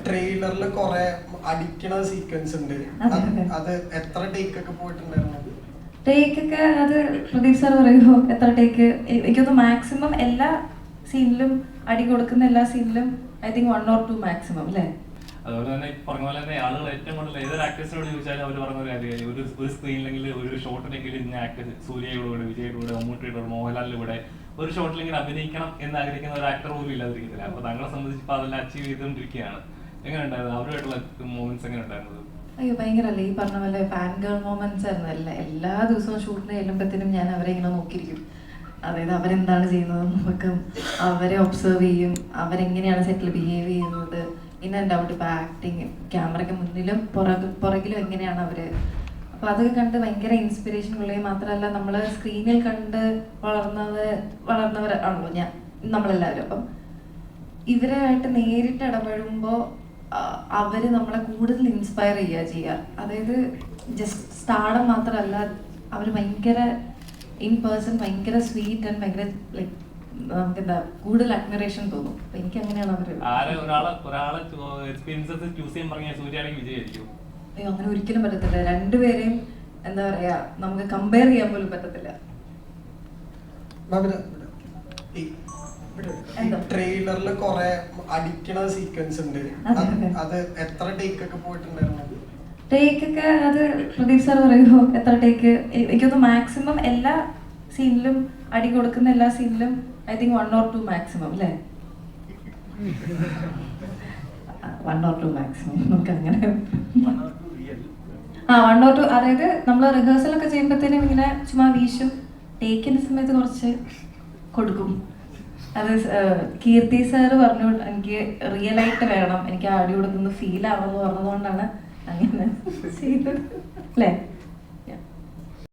ട്രെയിലറിൽ കുറെ അടിക്കണ സീക്വൻസ് ഉണ്ട്. അത് എത്ര ടേക്ക് ഒക്കെ പോയിട്ടുണ്ടായിരുന്നു? ടേക്ക് ഒക്കെ അത് പ്രദീപ് സാർ പറയുമോ എത്ര ടേക്ക്? എനിക്കൊന്ന് മാക്സിമം എല്ലാ സീനിലും അടി കൊടുക്കുന്ന എല്ലാ സീനിലും ഐ തിങ്ക് 1 or 2 മാക്സിമം അല്ലേ? അതുപോലെ തന്നെ പറഞ്ഞ പോലെ തന്നെ ആളുകൾ ഏറ്റവും കൂടുതൽ ഏതൊരു ആക്ടേഴ്സിനോട് ചോദിച്ചാലും അവർ പറഞ്ഞ ഒരു കാര്യം, ഒരു സ്ക്രീനിലെങ്കിൽ ഒരു ഷോട്ടിലെങ്കിലും ഇന്ന ആക്ടേഴ്സ് സൂര്യയുടെ കൂടെ, വിജയുടെ കൂടെ, മമ്മൂട്ടിയുടെ കൂടെ, മോഹൻലാലിന്റെ കൂടെ ഒരു ഷോട്ടിലെങ്കിലും അഭിനയിക്കണം എന്ന് ആഗ്രഹിക്കുന്ന ഒരു ആക്ടർ പോലും ഇല്ലാതിരിക്കുന്നില്ല. അപ്പൊ താങ്കളെ സംബന്ധിച്ച് ഇപ്പൊ അതെല്ലാം അച്ചീവ് ചെയ്തുകൊണ്ടിരിക്കുകയാണ്. എങ്ങനെ ഉണ്ടായിരുന്നു അവരുമായിട്ടുള്ള മൊമെന്റ്സ്? എങ്ങനെ ഉണ്ടായിരുന്നത്? അയ്യോ ഭയങ്കരല്ലേ, ഈ പറഞ്ഞ പോലെ ഫാൻ ഗേൾ മൊമെന്റ്സ് ആയിരുന്നു. എല്ലാ ദിവസവും ഷൂട്ടിന് ചെല്ലുമ്പോഴത്തേനും ഞാൻ അവരെ ഇങ്ങനെ നോക്കിയിരിക്കും. അതായത് അവരെന്താണ് ചെയ്യുന്നത് നമുക്ക് അവരെ ഒബ്സർവ് ചെയ്യും, അവരെങ്ങനെയാണ് സെറ്റിൽ ബിഹേവ് ചെയ്യുന്നത്. ഇൻ ആൻഡ് ഔട്ട് ഇപ്പോൾ ആക്ടിങ്, ക്യാമറയ്ക്ക് മുന്നിലും പുറകിലും എങ്ങനെയാണ് അവര്. അപ്പൊ അതൊക്കെ കണ്ട് ഭയങ്കര ഇൻസ്പിറേഷൻ കൊള്ളുകയും മാത്രമല്ല നമ്മൾ സ്ക്രീനിൽ കണ്ട് വളർന്നവരാണല്ലോ നമ്മളെല്ലാവരും. അപ്പം ഇവരായിട്ട് നേരിട്ട് ഇടപെടുമ്പോൾ അവര് നമ്മളെ കൂടുതൽ ഇൻസ്പയർ ചെയ്യുക. അതായത് ജസ്റ്റ് സ്റ്റാർഡം മാത്രമല്ല, അവര് ഭയങ്കര ഇൻ പേഴ്സൺ ഭയങ്കര സ്വീറ്റ് ആൻഡ് ഭയങ്കര ലൈക്ക് നമുക്ക് എന്താ കൂടുതൽ അഡ്മിറേഷൻ തോന്നും. അപ്പൊ എനിക്ക് അങ്ങനെയാണ് അവര്. അയ്യോ അങ്ങനെ ഒരിക്കലും പറ്റത്തില്ല. രണ്ടുപേരെയും എന്താ പറയാ നമുക്ക് കമ്പയർ ചെയ്യാൻ പോലും പറ്റത്തില്ല. ട്രെയിലറിൽ കുറെ അടിക്കണ സീക്വൻസ് ഉണ്ട്. അത് എത്ര ടേക്ക് ഒക്കെ പോയിട്ടുണ്ടായിരുന്നു? ടേക്ക് ഒക്കെ അത് പ്രദീപ് സാർ പറയുമോ എത്ര ടേക്ക്? എനിക്കൊന്ന് മാക്സിമം എല്ലാ സീനിലും അടി കൊടുക്കുന്ന എല്ലാ സീനിലും ഐ തിങ്ക് 1 or 2 മാക്സിമം അല്ലേ? 1 or 2 മാക്സിമം നമുക്ക് അങ്ങനെ 1 or 2. അതായത് നമ്മൾ റിഹേഴ്സലൊക്കെ ചെയ്യുമ്പോഴത്തേനും ഇങ്ങനെ ചുമ്മാ വീശും, ടേക്കിന്റെ സമയത്ത് കുറച്ച് കൊടുക്കും. അത് കീർത്തി സാറ് പറഞ്ഞു എനിക്ക് റിയൽ ആയിട്ട് വേണം, എനിക്ക് അടി കൊടുക്കുന്നത് ഫീൽ ആവണമെന്ന് പറഞ്ഞതുകൊണ്ടാണ് അങ്ങനെ ചെയ്തത് അല്ലേ?